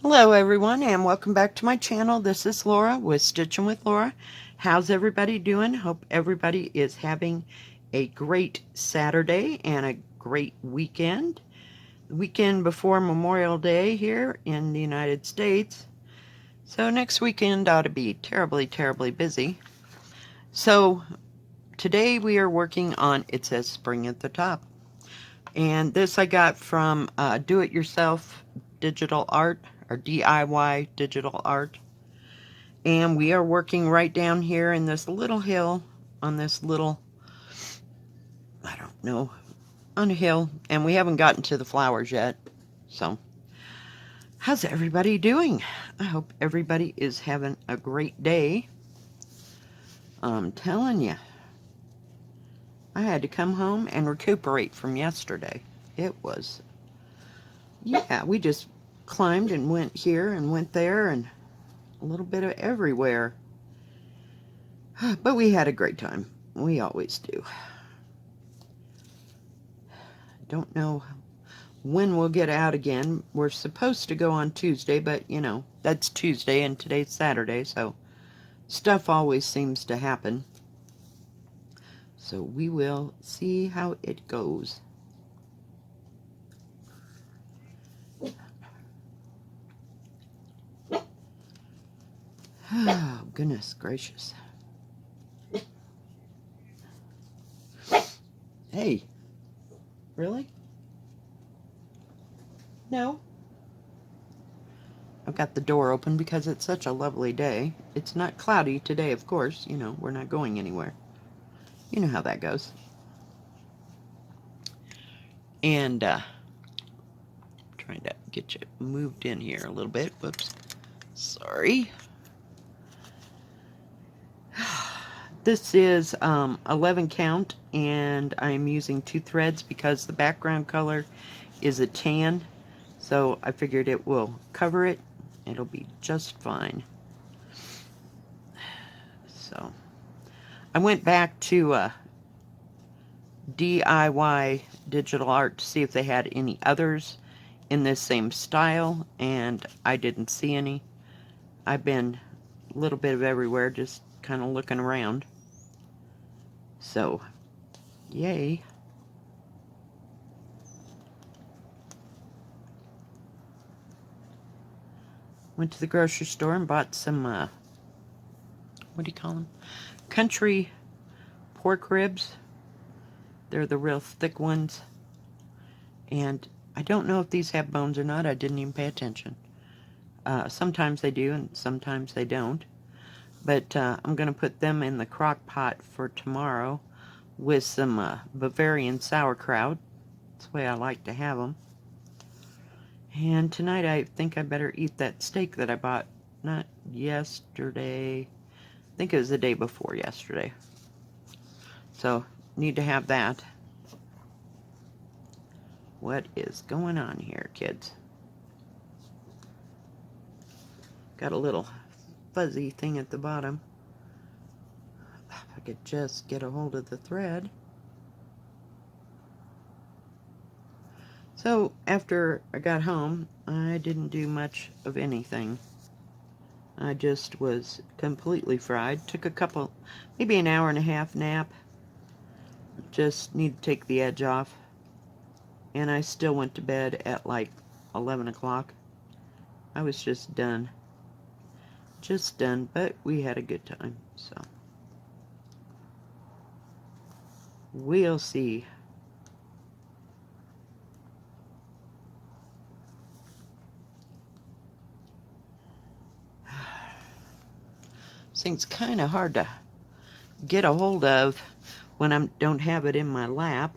Hello everyone and welcome back to my channel. This is Laura with Stitchin with Laura. How's everybody doing? Hope everybody is having a great Saturday and a great weekend. The weekend before Memorial Day here in the United States. So next weekend ought to be terribly, terribly busy. So today we are working on It Says Spring at the Top. And this I got from Do-It-Yourself Digital Art, or DIY Digital Art. And we are working right down here in this little hill, on this little, I don't know, on a hill. And we haven't gotten to the flowers yet. So, how's everybody doing? I hope everybody is having a great day. I'm telling you, I had to come home and recuperate from yesterday. It was, yeah, we just climbed and went here and went there and a little bit of everywhere. But we had a great time. We always do. Don't know when we'll get out again. We're supposed to go on Tuesday, but you know, that's Tuesday and today's Saturday, so stuff always seems to happen. So we will see how it goes. Oh, goodness gracious. Hey, really? No? I've got the door open because it's such a lovely day. It's not cloudy today, of course. You know, we're not going anywhere. You know how that goes. And, trying to get you moved in here a little bit. Whoops. Sorry. This is 11 count, and I'm using 2 threads because the background color is a tan. So I figured it will cover it. It'll be just fine. So I went back to DIY Digital Art to see if they had any others in this same style, and I didn't see any. I've been a little bit of everywhere, just kind of looking around. So, yay. Went to the grocery store and bought some, what do you call them? Country pork ribs. They're the real thick ones. And I don't know if these have bones or not. I didn't even pay attention. Sometimes they do and sometimes they don't. But I'm going to put them in the crock pot for tomorrow with some Bavarian sauerkraut. That's the way I like to have them. And tonight I think I better eat that steak that I bought, not yesterday. I think it was the day before yesterday. So, need to have that. What is going on here, kids? Got a little fuzzy thing at the bottom. If I could just get a hold of the thread. So, after I got home, I didn't do much of anything. I just was completely fried. Took a couple, maybe an hour and a half nap. Just need to take the edge off. And I still went to bed at like 11 o'clock. I was just done. Just done, but we had a good time, so. We'll see. This thing's kind of hard to get a hold of when I don't have it in my lap.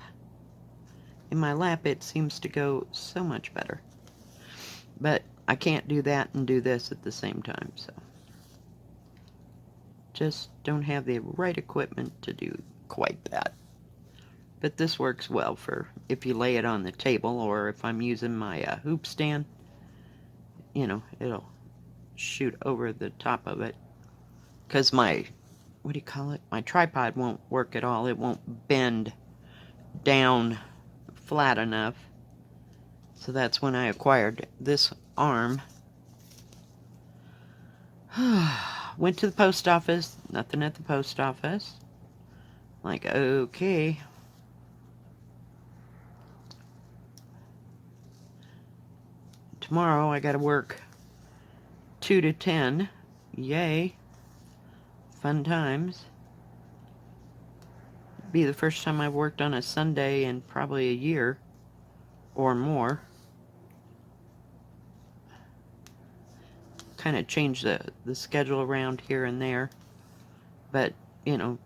In my lap, it seems to go so much better. But I can't do that and do this at the same time, so. Just don't have the right equipment to do quite that. But this works well for if you lay it on the table, or if I'm using my hoop stand, you know, it'll shoot over the top of it. Because my, what do you call it? My tripod won't work at all. It won't bend down flat enough. So that's when I acquired this arm Went to the post office. Nothing at the post office. Like, okay. Tomorrow I gotta work 2 to 10. Yay. Fun times. Be the first time I've worked on a Sunday in probably a year or more. Kind of changed the schedule around here and there. But, you know,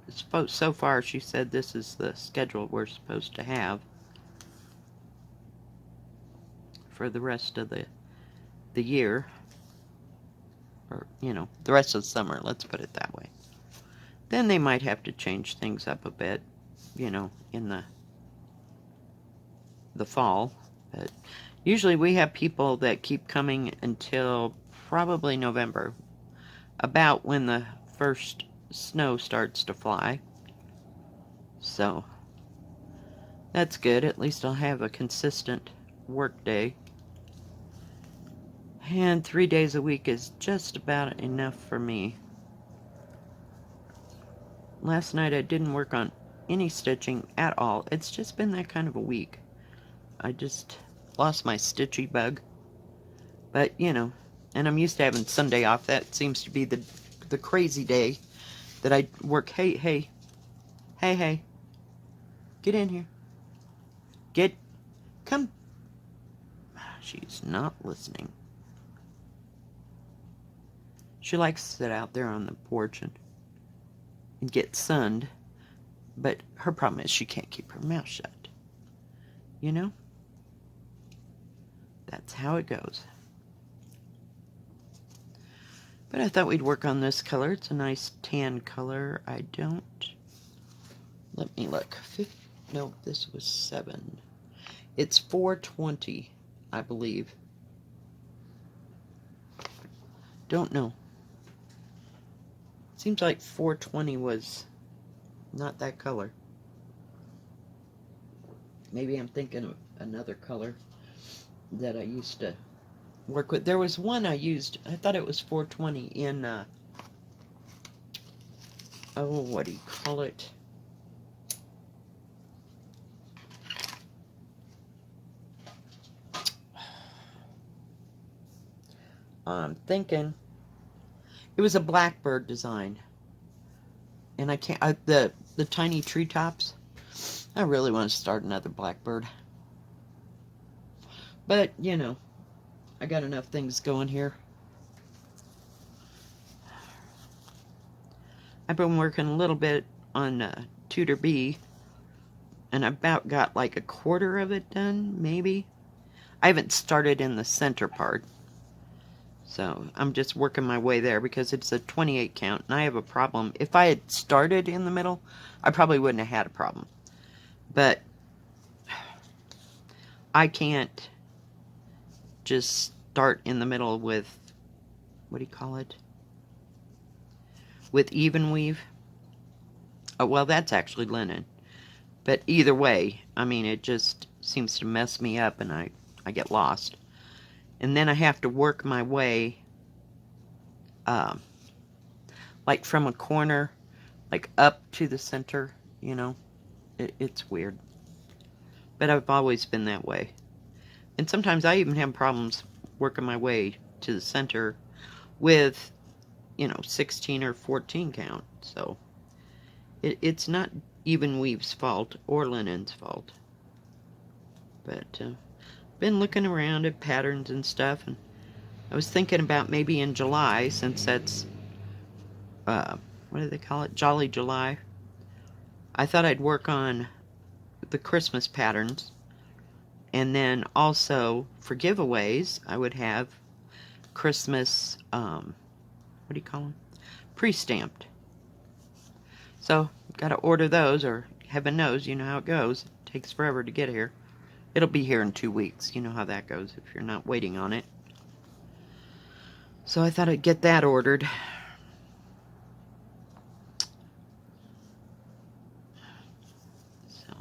so far she said this is the schedule we're supposed to have for the rest of the year. Or, you know, the rest of the summer, let's put it that way. Then they might have to change things up a bit, you know, in the fall. But usually we have people that keep coming until probably November, about when the first snow starts to fly. So that's good. At least I'll have a consistent work day. And 3 days a week is just about enough for me. Last night I didn't work on any stitching at all. It's just been that kind of a week. I just lost my stitchy bug. But, you know, and I'm used to having Sunday off. That seems to be the crazy day that I work. Hey. Get in here. Come. She's not listening. She likes to sit out there on the porch and get sunned. But her problem is she can't keep her mouth shut. You know? That's how it goes. But I thought we'd work on this color. It's a nice tan color. Let me look. No, this was 7. It's 420, I believe. Don't know. Seems like 420 was not that color. Maybe I'm thinking of another color that I used to work with. There was one I used, I thought it was 420 in, what do you call it? I'm thinking it was a blackbird design. And I can't, the tiny treetops. I really want to start another blackbird. But, you know, I got enough things going here. I've been working a little bit on Tutor B, and I about got like a quarter of it done, maybe. I haven't started in the center part, so I'm just working my way there because it's a 28 count, and I have a problem. If I had started in the middle, I probably wouldn't have had a problem. But I can't just start in the middle with, what do you call it? With even weave. Oh, well, that's actually linen. But either way, I mean, it just seems to mess me up and I get lost. And then I have to work my way, like from a corner, like up to the center, you know. It's weird. But I've always been that way. And sometimes I even have problems working my way to the center with, you know, 16 or 14 count. So it's not even weave's fault or linen's fault. But been looking around at patterns and stuff, and I was thinking about maybe in July, since that's what do they call it? Jolly July. I thought I'd work on the Christmas patterns, and then also for giveaways I would have Christmas what do you call them? Pre-stamped. So got to order those, or heaven knows, you know how it goes. It takes forever to get here. It'll be here in 2 weeks. You know how that goes if you're not waiting on it. So I thought I'd get that ordered. So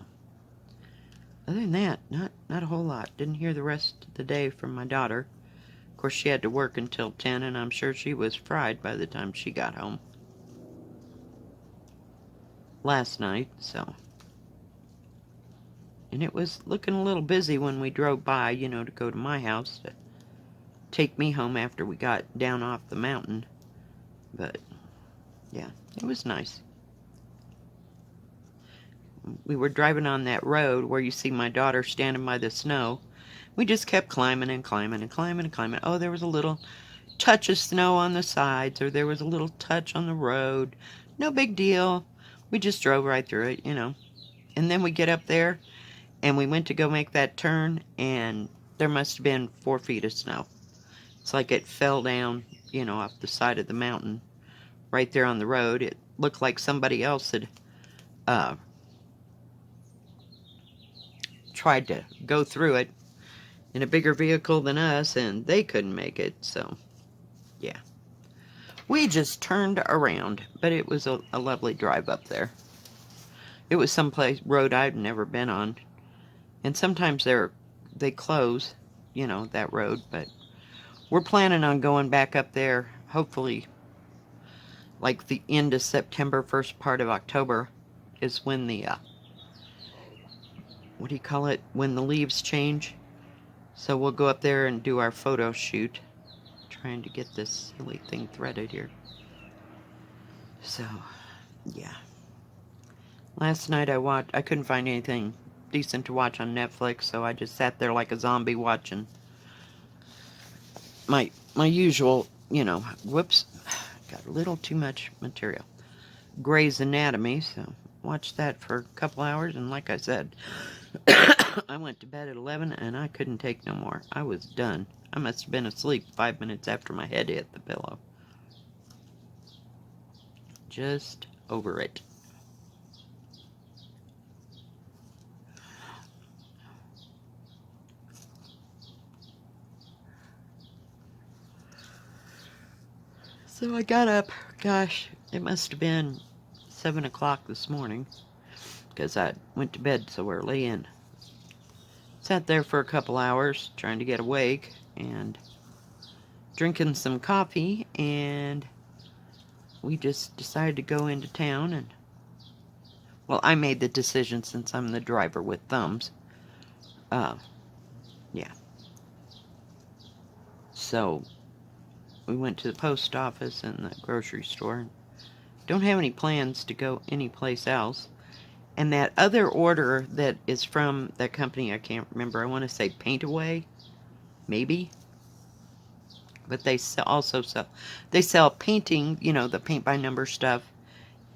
other than that, not a whole lot. Didn't hear the rest of the day from my daughter. Of course, she had to work until 10, and I'm sure she was fried by the time she got home last night, so. And it was looking a little busy when we drove by, you know, to go to my house to take me home after we got down off the mountain. But, yeah, it was nice. We were driving on that road where you see my daughter standing by the snow. We just kept climbing and climbing and climbing and climbing. Oh, there was a little touch of snow on the sides, or there was a little touch on the road. No big deal. We just drove right through it, you know. And then we get up there, and we went to go make that turn, and there must have been 4 feet of snow. It's like it fell down, you know, off the side of the mountain right there on the road. It looked like somebody else had tried to go through it in a bigger vehicle than us, and they couldn't make it, so yeah. We just turned around, but it was a lovely drive up there. It was someplace road I've never been on, and sometimes they close, you know, that road, but we're planning on going back up there, hopefully, like the end of September, first part of October is when the, what do you call it, when the leaves change. So we'll go up there and do our photo shoot. Trying to get this silly thing threaded here. So, yeah. Last night I couldn't find anything decent to watch on Netflix, so I just sat there like a zombie watching my usual, you know, whoops, got a little too much material. Grey's Anatomy, so watched that for a couple hours, and like I said, I went to bed at 11 and I couldn't take no more. I was done. I must have been asleep 5 minutes after my head hit the pillow. Just over it. So I got up, gosh, it must have been 7 o'clock this morning, because I went to bed so early, and sat there for a couple hours trying to get awake and drinking some coffee, and we just decided to go into town. And well, I made the decision since I'm the driver with thumbs. Yeah. So we went to the post office and the grocery store. Don't have any plans to go anyplace else. And that other order that is from that company, I can't remember, I want to say Paint Away, maybe. But they also sell painting, you know, the paint by number stuff.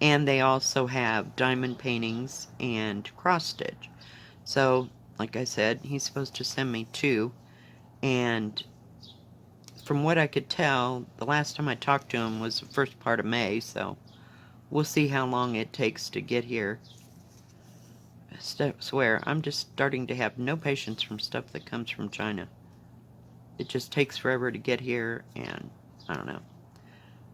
And they also have diamond paintings and cross stitch. So, like I said, he's supposed to send me 2. And from what I could tell, the last time I talked to him was the first part of May. So, we'll see how long it takes to get here. I swear, I'm just starting to have no patience from stuff that comes from China. It just takes forever to get here, and I don't know.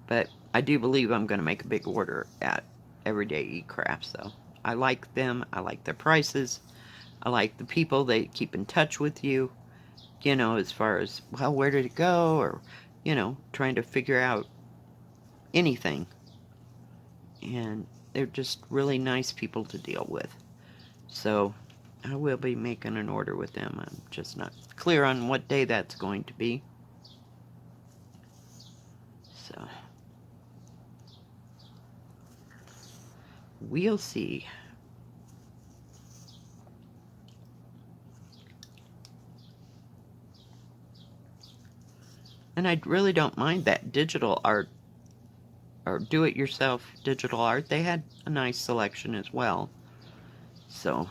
But I do believe I'm going to make a big order at Everyday Eat Crafts, though. I like them. I like their prices. I like the people. They keep in touch with you, you know, as far as, well, where did it go? Or, you know, trying to figure out anything. And they're just really nice people to deal with. So I will be making an order with them. I'm just not clear on what day that's going to be. So we'll see. And I really don't mind that digital art or do-it-yourself digital art. They had a nice selection as well. So,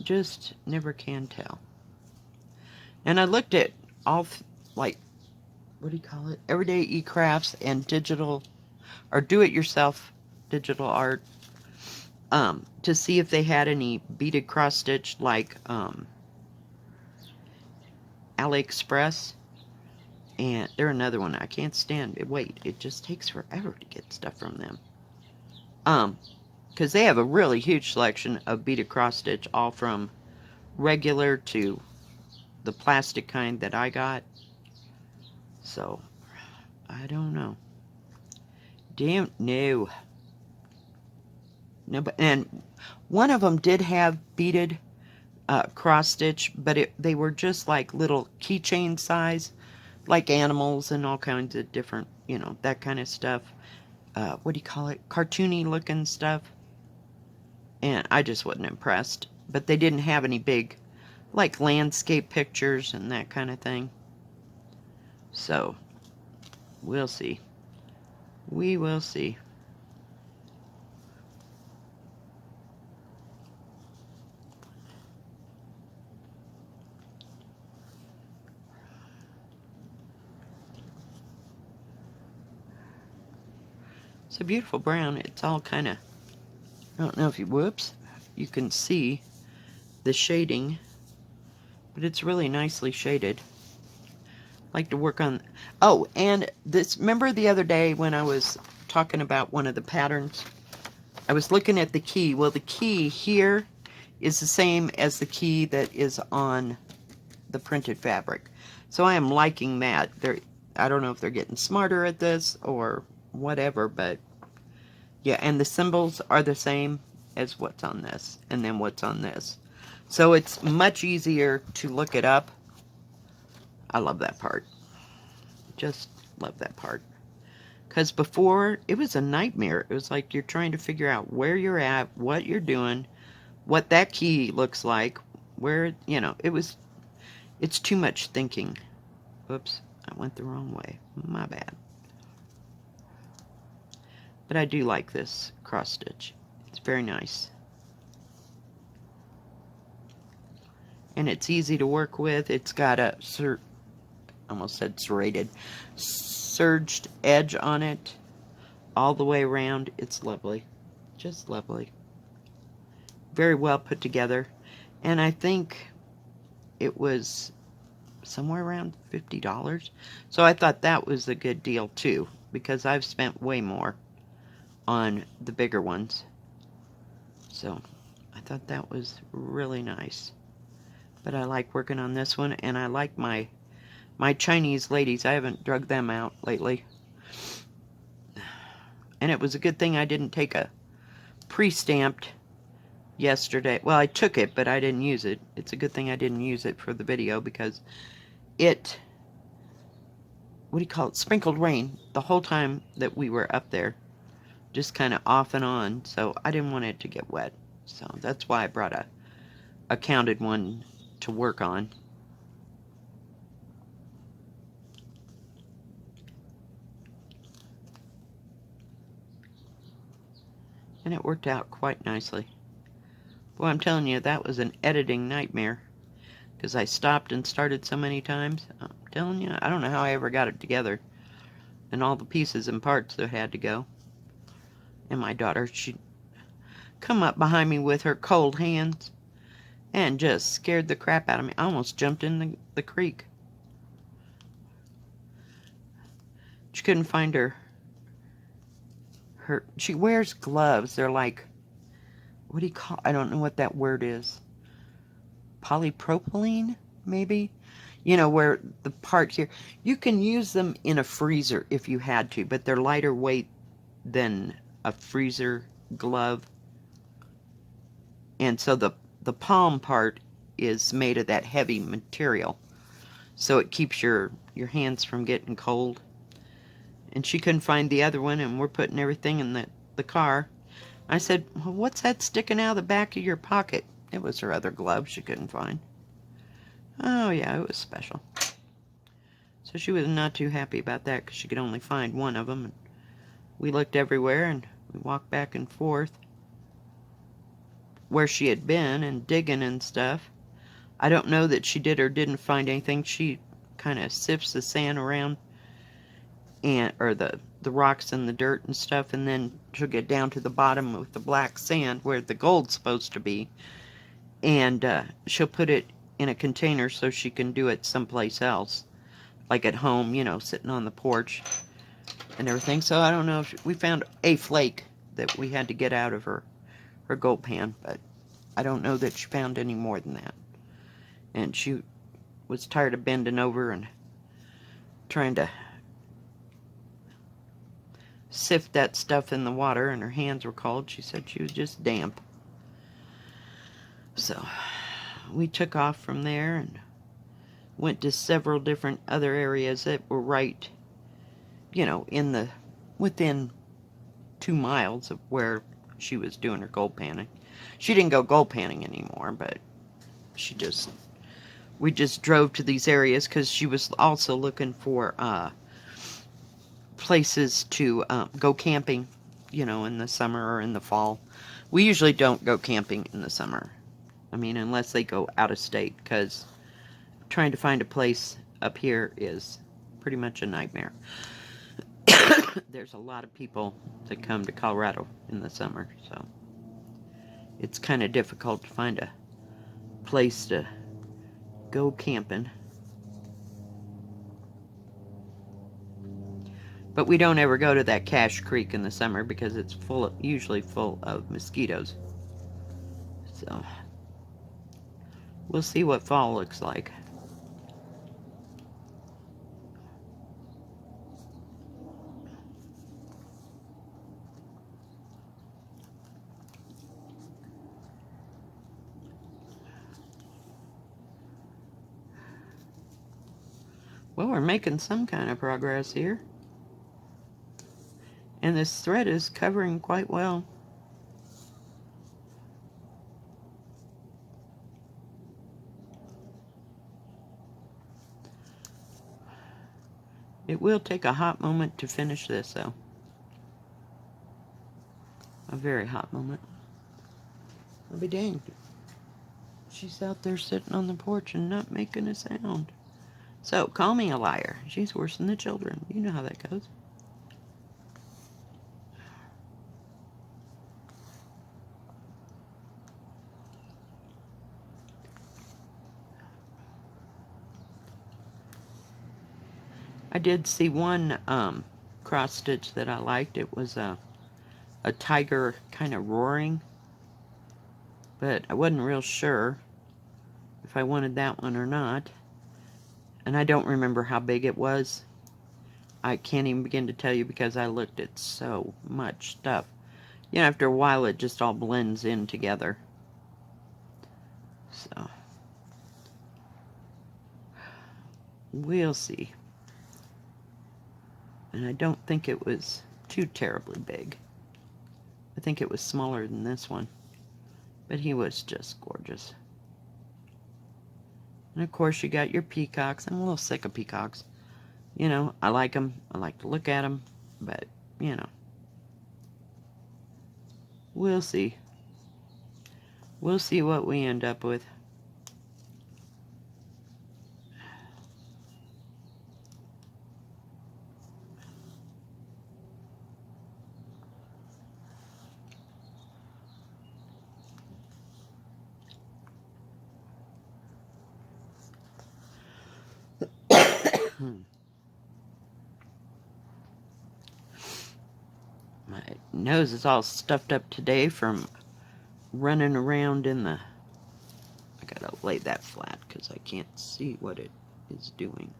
just never can tell. And I looked at all, like, what do you call it? Everyday e-crafts and digital, or do-it-yourself digital art, to see if they had any beaded cross-stitch, like, AliExpress. And they're another one I can't stand. Wait, it just takes forever to get stuff from them. Because they have a really huge selection of beaded cross stitch, all from regular to the plastic kind that I got. So, I don't know. Damn, no. No, and one of them did have beaded cross stitch, but they were just like little keychain size, like animals and all kinds of different, you know, that kind of stuff. What do you call it? Cartoony looking stuff. And I just wasn't impressed. But they didn't have any big, like, landscape pictures and that kind of thing. So, we'll see. We will see. It's a beautiful brown. It's all kind of, I don't know if you, whoops, you can see the shading, but it's really nicely shaded. Like to work on, oh, and this, remember the other day when I was talking about one of the patterns? I was looking at the key. Well, the key here is the same as the key that is on the printed fabric. So I am liking that. I don't know if they're getting smarter at this or whatever, but yeah, and the symbols are the same as what's on this and then what's on this. So it's much easier to look it up. I love that part. Just love that part. Because before, it was a nightmare. It was like you're trying to figure out where you're at, what you're doing, what that key looks like, where, you know, it's too much thinking. Oops, I went the wrong way. My bad. But I do like this cross stitch. It's very nice. And it's easy to work with. It's got a, almost said serrated, serged edge on it all the way around. It's lovely. Just lovely. Very well put together. And I think it was somewhere around $50. So I thought that was a good deal too, because I've spent way more on the bigger ones. So I thought that was really nice. But I like working on this one, and I like my Chinese ladies. I haven't drug them out lately. And it was a good thing I didn't take a pre-stamped yesterday. Well, I took it, but I didn't use it. It's a good thing I didn't use it for the video, because it, what do you call it, sprinkled rain the whole time that we were up there. Just kind of off and on, so I didn't want it to get wet. So that's why I brought a counted one to work on. And it worked out quite nicely. Boy, I'm telling you, that was an editing nightmare, because I stopped and started so many times. I'm telling you, I don't know how I ever got it together, and all the pieces and parts that had to go. And my daughter, she'd come up behind me with her cold hands and just scared the crap out of me. I almost jumped in the creek. She couldn't find her. She wears gloves. They're like, what do you call, I don't know what that word is. Polypropylene, maybe? You know, where the part here, you can use them in a freezer if you had to, but they're lighter weight than a freezer glove. And so the palm part is made of that heavy material, so it keeps your hands from getting cold. And she couldn't find the other one, and we're putting everything in the car. I said, well, what's that sticking out of the back of your pocket? It was her other glove she couldn't find. Oh yeah, it was special. So she was not too happy about that, because she could only find one of them. And we looked everywhere, and we walked back and forth where she had been and digging and stuff. I don't know that she did or didn't find anything. She kind of sifts the sand around, and or the rocks and the dirt and stuff, and then she'll get down to the bottom with the black sand where the gold's supposed to be, and she'll put it in a container so she can do it someplace else, like at home, you know, sitting on the porch and everything. So I don't know if we found a flake that we had to get out of her gold pan, but I don't know that she found any more than that. And she was tired of bending over and trying to sift that stuff in the water, and her hands were cold. She said she was just damp. So we took off from there and went to several different other areas that were right, you know, within 2 miles of where she was doing her gold panning. She didn't go gold panning anymore, but we just drove to these areas because she was also looking for places to go camping, you know, in the summer or in the fall. We usually don't go camping in the summer. I mean, unless they go out of state, because trying to find a place up here is pretty much a nightmare. There's a lot of people that come to Colorado in the summer, so it's kind of difficult to find a place to go camping. But we don't ever go to that Cache Creek in the summer because it's usually full of mosquitoes. So we'll see what fall looks like. Well, we're making some kind of progress here. And this thread is covering quite well. It will take a hot moment to finish this, though. A very hot moment. I'll be danged. She's out there sitting on the porch and not making a sound. So, call me a liar. She's worse than the children. You know how that goes. I did see one cross stitch that I liked. It was a tiger kind of roaring, but I wasn't real sure if I wanted that one or not. And I don't remember how big it was. I can't even begin to tell you because I looked at so much stuff. You know, after a while it just all blends in together. So, we'll see. And I don't think it was too terribly big. I think it was smaller than this one. But he was just gorgeous. And of course you got your peacocks. I'm a little sick of peacocks. You know, I like them. I like to look at them. But, you know. We'll see. We'll see what we end up with. My nose is all stuffed up today from running around in the... I gotta lay that flat because I can't see what it is doing.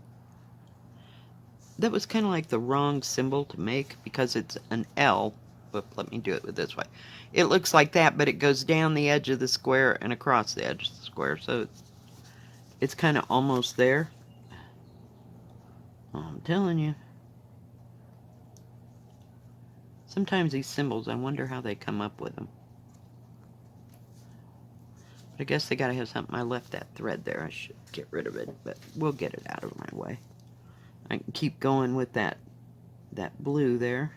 That was kind of like the wrong symbol to make because it's an L. But let me do it with this way. It looks like that, but it goes down the edge of the square and across the edge of the square. So it's kind of almost there. I'm telling you. Sometimes these symbols, I wonder how they come up with them. But I guess they gotta have something. I left that thread there. I should get rid of it, but we'll get it out of my way. I can keep going with that blue there.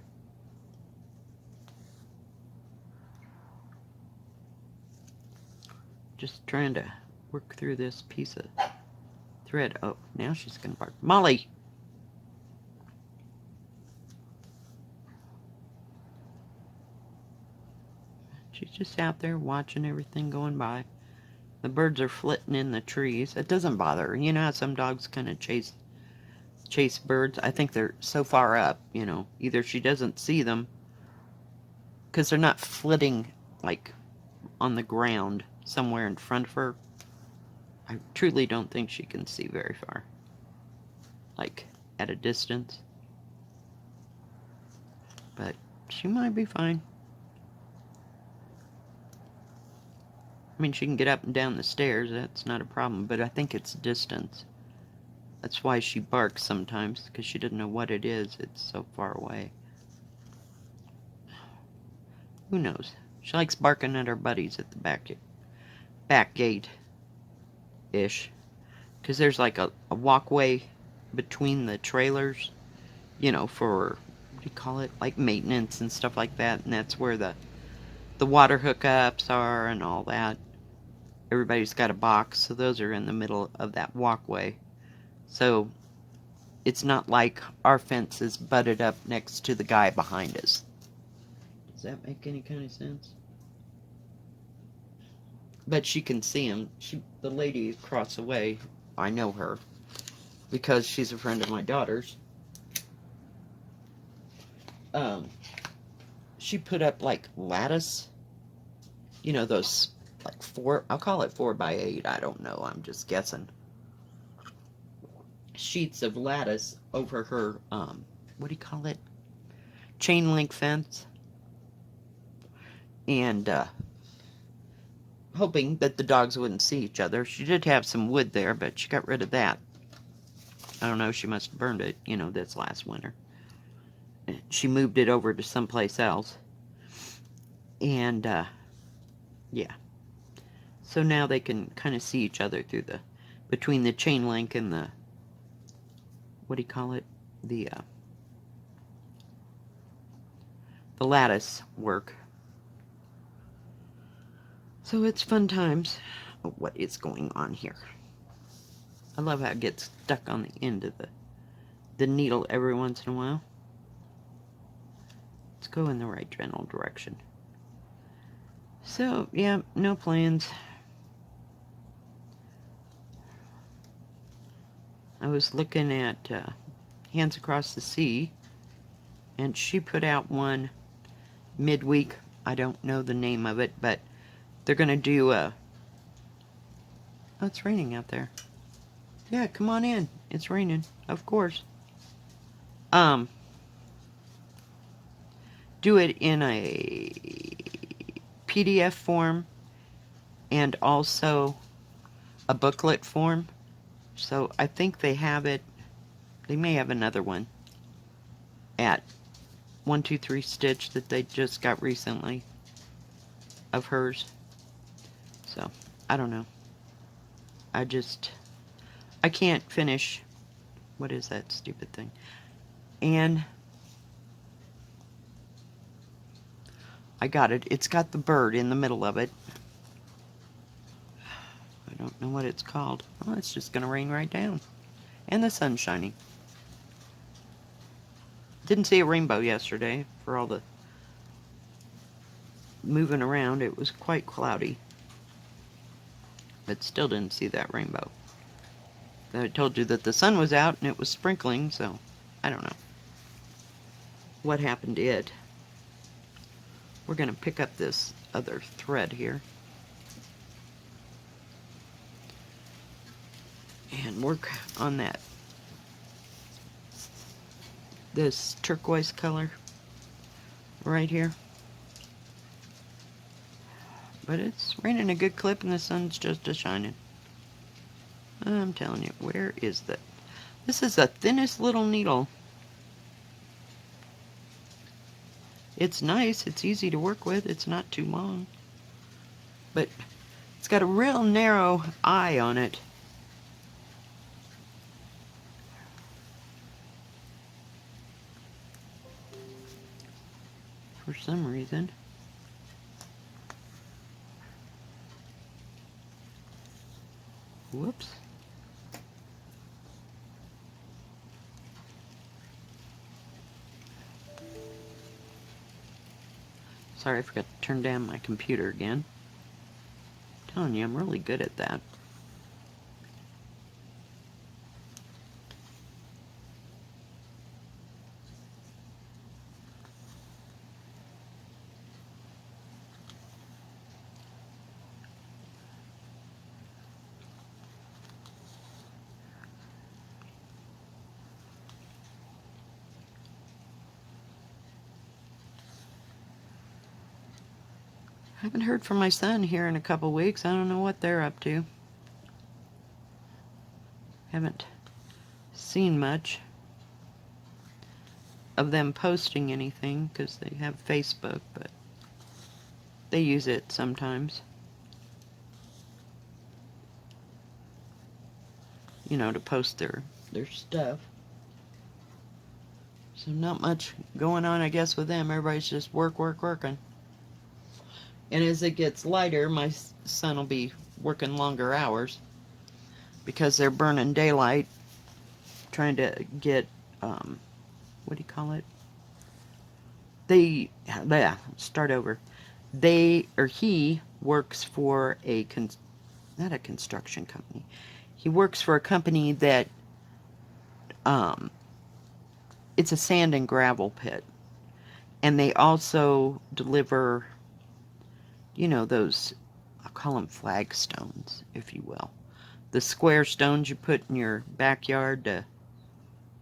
Just trying to work through this piece of thread. Oh, now she's gonna bark. Molly! She's just out there watching everything going by. The birds are flitting in the trees. It doesn't bother her. You know how some dogs kind of chase birds? I think they're so far up, you know. Either she doesn't see them because they're not flitting like on the ground somewhere in front of her. I truly don't think she can see very far. Like at a distance. but she might be fine. I mean, she can get up and down the stairs, that's not a problem, but I think it's distance. That's why she barks sometimes, because she doesn't know what it is. It's so far away. Who knows? She likes barking at her buddies at the back gate-ish. Because there's like a walkway between the trailers, you know, for, what do you call it? Like maintenance and stuff like that. And that's where the water hookups are and all that. Everybody's got a box, so those are in the middle of that walkway. So it's not like our fence is butted up next to the guy behind us. Does that make any kind of sense? But she can see him. The lady across the way, I know her because she's a friend of my daughter's. She put up like lattice, you know, those like I'll call it 4x8, I don't know, I'm just guessing, sheets of lattice over her, what do you call it, chain link fence, and hoping that the dogs wouldn't see each other. She did have some wood there, but she got rid of that. I don't know, she must have burned it, you know, this last winter. She moved it over to someplace else. And, yeah. So now they can kind of see each other through between the chain link and the, what do you call it? The lattice work. So it's fun times. Oh, what is going on here? I love how it gets stuck on the end of the needle every once in a while. Let's go in the right general direction. So, yeah, no plans. I was looking at Hands Across the Sea, and she put out one midweek. I don't know the name of it, but they're going to do a... Oh, it's raining out there. Yeah, come on in. It's raining, of course. Do it in a PDF form and also a booklet form. So I think they have it. They may have another one at 123 Stitch that they just got recently of hers. So I don't know. I can't finish. What is that stupid thing? And I got it. It's got the bird in the middle of it. I don't know what it's called. Well, it's just going to rain right down. And the sun's shining. Didn't see a rainbow yesterday for all the moving around. It was quite cloudy. But still didn't see that rainbow. I told you that the sun was out and it was sprinkling, so I don't know what happened to it. We're going to pick up this other thread here and work on this turquoise color right here. But it's raining a good clip and the sun's just a-shining. I'm telling you, where is that? This is the thinnest little needle. It's nice, it's easy to work with, it's not too long. But it's got a real narrow eye on it. For some reason. Whoops. Sorry, I forgot to turn down my computer again. I'm telling you, I'm really good at that. haven't heard from my son here in a couple weeks. I don't know what they're up to. Haven't seen much of them posting anything because they have Facebook, but they use it sometimes. You know, to post their stuff. So not much going on, I guess, with them. Everybody's just working. And as it gets lighter, my son will be working longer hours because they're burning daylight, trying to get, what do you call it? Start over. He works for not a construction company. He works for a company that, it's a sand and gravel pit. And they also deliver, you know, those, I'll call them flagstones, if you will. The square stones you put in your backyard to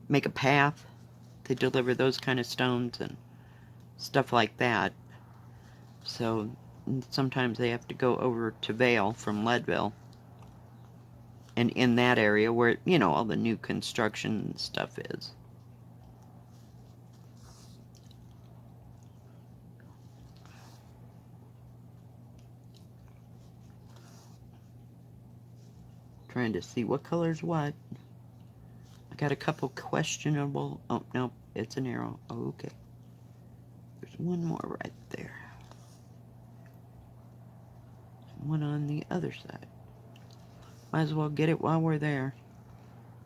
make a path. They deliver those kind of stones and stuff like that. So sometimes they have to go over to Vale from Leadville. And in that area where, you know, all the new construction stuff is. Trying to see what color's what. I got a couple questionable. Oh, no, it's an arrow. Oh, okay. There's one more right there. One on the other side. Might as well get it while we're there.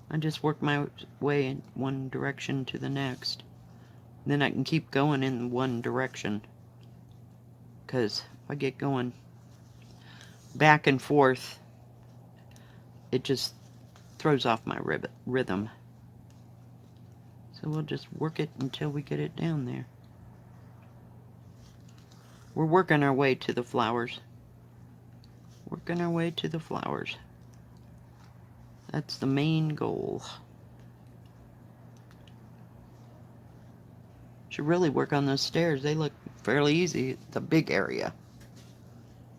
I just work my way in one direction to the next. Then I can keep going in one direction. Because if I get going back and forth, it just throws off my rhythm. So we'll just work it until we get it down there. We're working our way to the flowers. Working our way to the flowers. That's the main goal. Should really work on those stairs. They look fairly easy. It's a big area.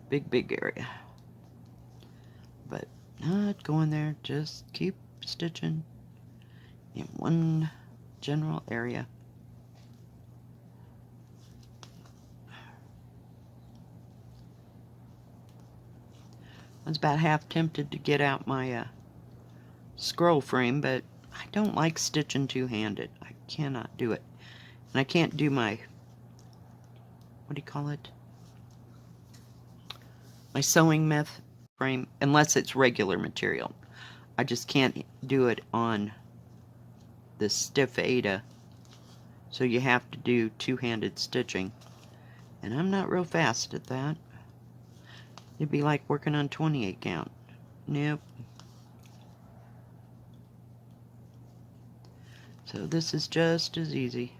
Big area. But not going there. Just keep stitching in one general area. I was about half tempted to get out my scroll frame, but I don't like stitching two-handed. I cannot do it. And I can't do my, what do you call it? My sewing method frame, unless it's regular material. I just can't do it on the stiff Ada. So you have to do two-handed stitching. And I'm not real fast at that. It'd be like working on 28 count. Nope. So this is just as easy.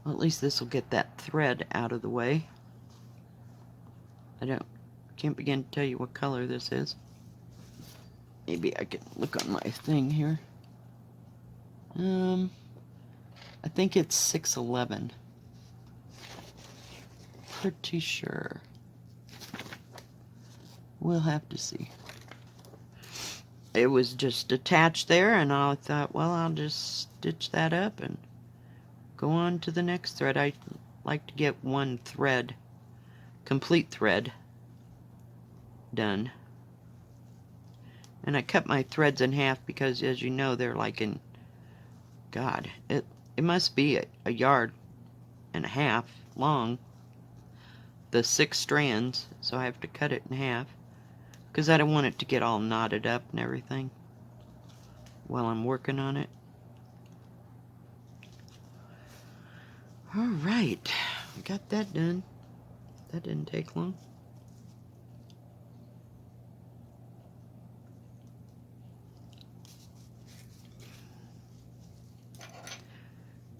Well, at least this will get that thread out of the way. Can't begin to tell you what color this is. Maybe I can look on my thing here. I think it's 611. Pretty sure. We'll have to see. It was just attached there, and I thought, well, I'll just stitch that up and go on to the next thread. I like to get one thread, complete thread, done. And I cut my threads in half because, as you know, they're like in, God, it must be a yard and a half long, the 6 strands, so I have to cut it in half because I don't want it to get all knotted up and everything while I'm working on it. Alright, got that done. That didn't take long.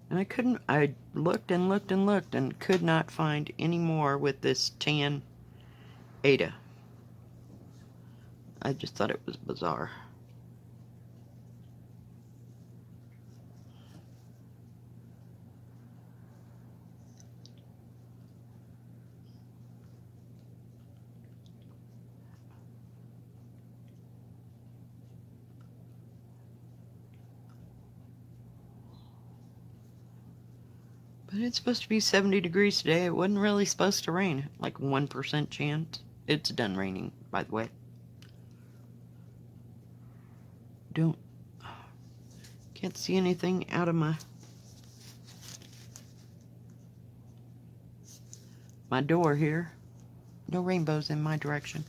And I looked and looked and looked and could not find any more with this tan Ada. I just thought it was bizarre. But it's supposed to be 70 degrees today. It wasn't really supposed to rain. Like 1% chance. It's done raining, by the way. Can't see anything out of my door here. No rainbows in my direction.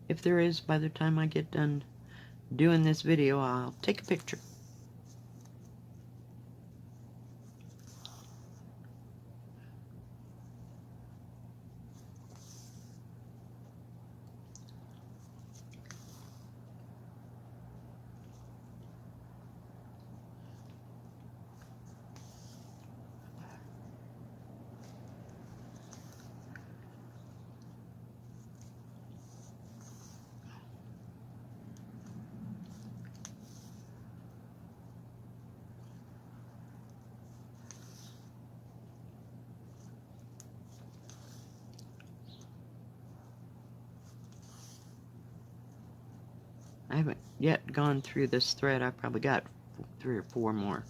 If there is, by the time I get done doing this video, I'll take a picture. I haven't yet gone through this thread. I've probably got 3 or 4 more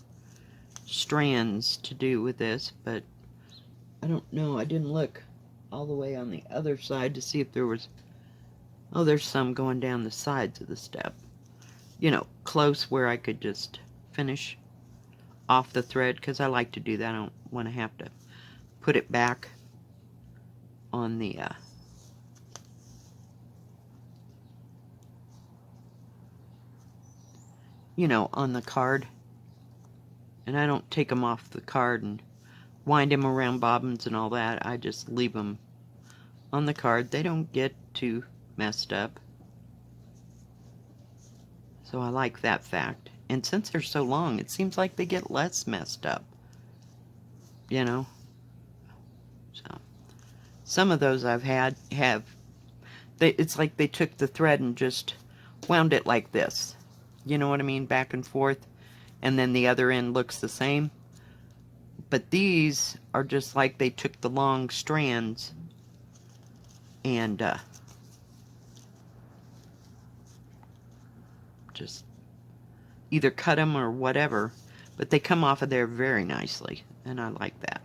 strands to do with this, but I don't know. I didn't look all the way on the other side to see if there was... Oh, there's some going down the sides of the step. You know, close where I could just finish off the thread, because I like to do that. I don't want to have to put it back on the... you know, on the card. And I don't take them off the card and wind them around bobbins and all that. I just leave them on the card. They don't get too messed up. So I like that fact. And since they're so long, it seems like they get less messed up. You know? So, some of those I've had it's like they took the thread and just wound it like this. You know what I mean? Back and forth. And then the other end looks the same. But these are just like they took the long strands and just either cut them or whatever. But they come off of there very nicely. And I like that.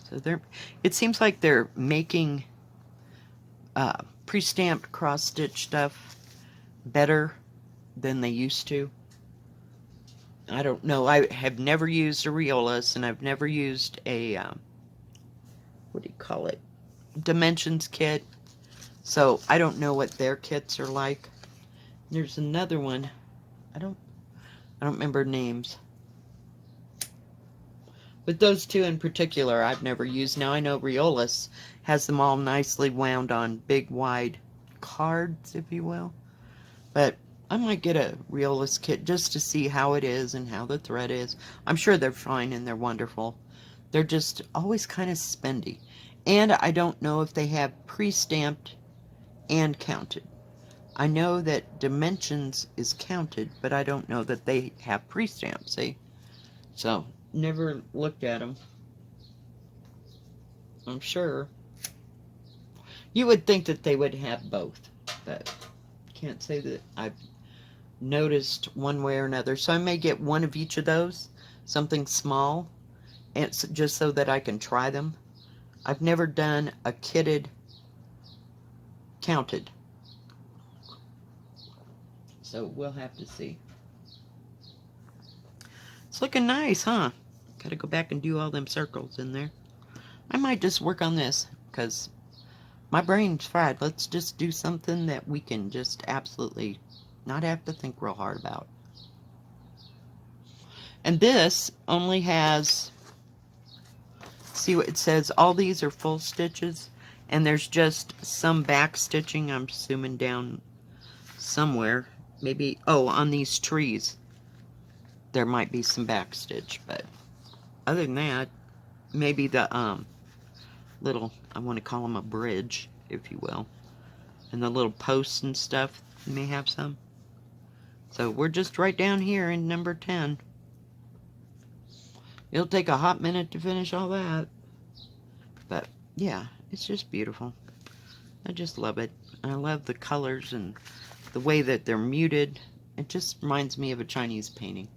So it seems like they're making pre-stamped cross-stitch stuff better than they used to. I don't know. I have never used a Riolas, and I've never used a what do you call it? Dimensions kit. So I don't know what their kits are like. There's another one. I don't remember names. But those two in particular I've never used. Now I know Riolas has them all nicely wound on big wide cards, if you will. But I might get a Riolas kit just to see how it is and how the thread is. I'm sure they're fine and they're wonderful. They're just always kind of spendy. And I don't know if they have pre-stamped and counted. I know that Dimensions is counted, but I don't know that they have pre-stamped, see? So, never looked at them. I'm sure. You would think that they would have both, but can't say that I've noticed one way or another. So I may get one of each of those, something small, and just so that I can try them. I've never done a kitted counted, so we'll have to see. It's looking nice, huh? Gotta go back and do all them circles in there. I might just work on this because my brain's fried. Let's just do something that we can just absolutely not have to think real hard about. And this only has, see what it says, all these are full stitches, and there's just some back stitching, I'm assuming down somewhere. Maybe, oh, on these trees there might be some back stitch, but other than that, maybe the little, I want to call them a bridge, if you will, and the little posts and stuff may have some. So we're just right down here in number 10. It'll take a hot minute to finish all that. But yeah, it's just beautiful. I just love it. I love the colors and the way that they're muted. It just reminds me of a Chinese painting.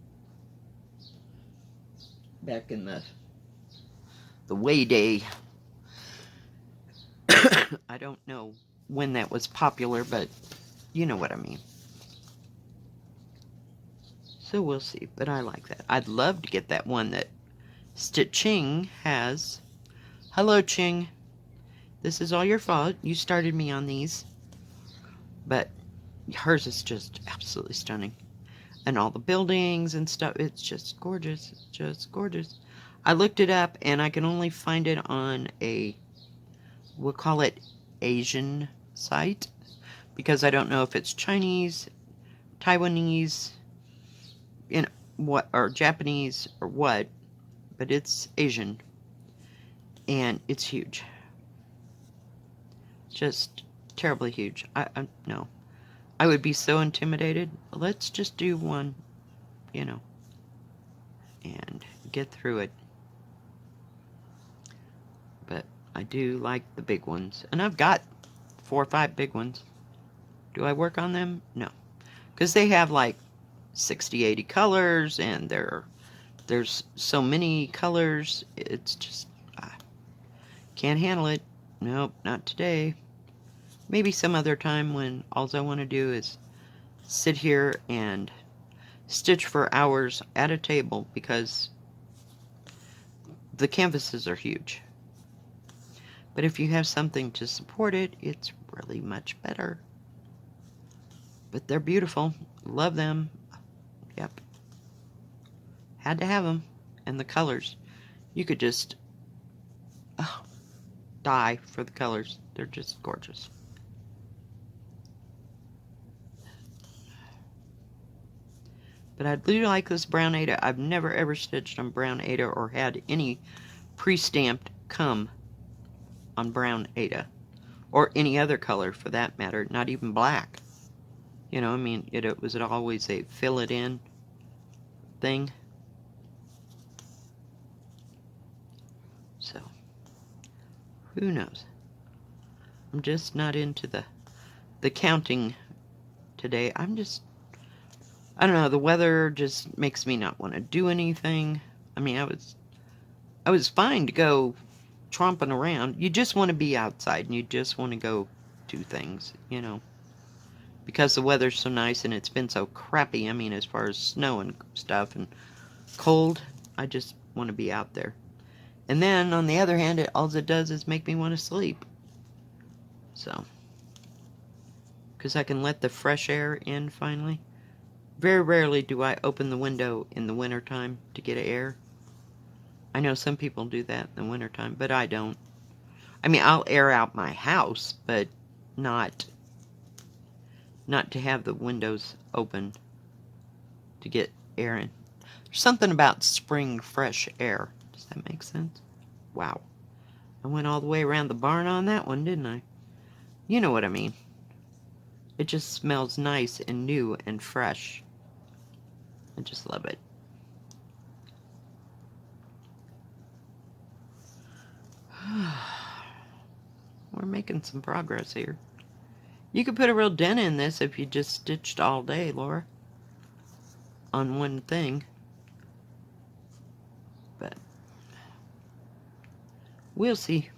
Back in the Way day. I don't know when that was popular, but you know what I mean. So we'll see, but I like that. I'd love to get that one that Stitchin has. Hello, Ching. This is all your fault. You started me on these. But hers is just absolutely stunning. And all the buildings and stuff, it's just gorgeous. It's just gorgeous. I looked it up, and I can only find it on a, we'll call it Asian site, because I don't know if it's Chinese, Taiwanese, or Japanese or what, but it's Asian, and it's huge. Just terribly huge. No. I would be so intimidated. Let's just do one, and get through it. But I do like the big ones. And I've got 4 or 5 big ones. Do I work on them? No. Because they have like 60, 80 colors, and there's so many colors. It's just, can't handle it. Nope, not today. Maybe some other time when all I want to do is sit here and stitch for hours at a table, because the canvases are huge. But if you have something to support it, it's really much better. But they're beautiful. Love them. Yep. Had to have them. And the colors. You could just die for the colors. They're just gorgeous. But I do like this brown Aida. I've never ever stitched on brown Aida or had any pre-stamped come on brown Aida. Or any other color for that matter, not even black. I mean, it was always a fill it in thing. So, who knows? I'm just not into the counting today. I don't know, the weather just makes me not want to do anything. I mean, I was fine to go tromping around. You just want to be outside, and you just want to go do things, because the weather's so nice, and it's been so crappy. I mean, as far as snow and stuff and cold, I just want to be out there. And then, on the other hand, all it does is make me want to sleep. So, because I can let the fresh air in finally. Very rarely do I open the window in the wintertime to get air. I know some people do that in the wintertime, but I don't. I mean, I'll air out my house, but not to have the windows open to get air in. There's something about spring fresh air. Does that make sense? Wow. I went all the way around the barn on that one, didn't I? You know what I mean. It just smells nice and new and fresh. I just love it. We're making some progress here. You could put a real dent in this if you just stitched all day, Laura, on one thing. But we'll see.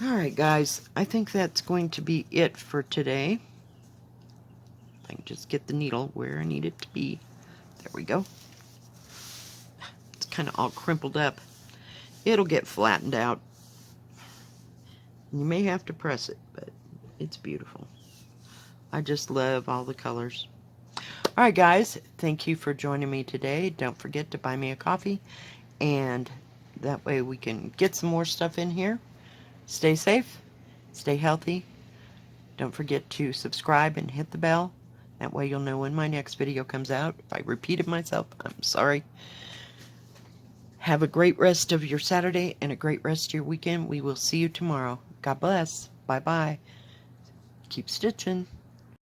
Alright, guys. I think that's going to be it for today. I can just get the needle where I need it to be. There we go. It's kind of all crumpled up. It'll get flattened out. You may have to press it, but it's beautiful. I just love all the colors. Alright, guys. Thank you for joining me today. Don't forget to buy me a coffee, and that way we can get some more stuff in here. Stay safe. Stay healthy. Don't forget to subscribe and hit the bell. That way you'll know when my next video comes out. If I repeated myself, I'm sorry. Have a great rest of your Saturday and a great rest of your weekend. We will see you tomorrow. God bless. Bye-bye. Keep stitching.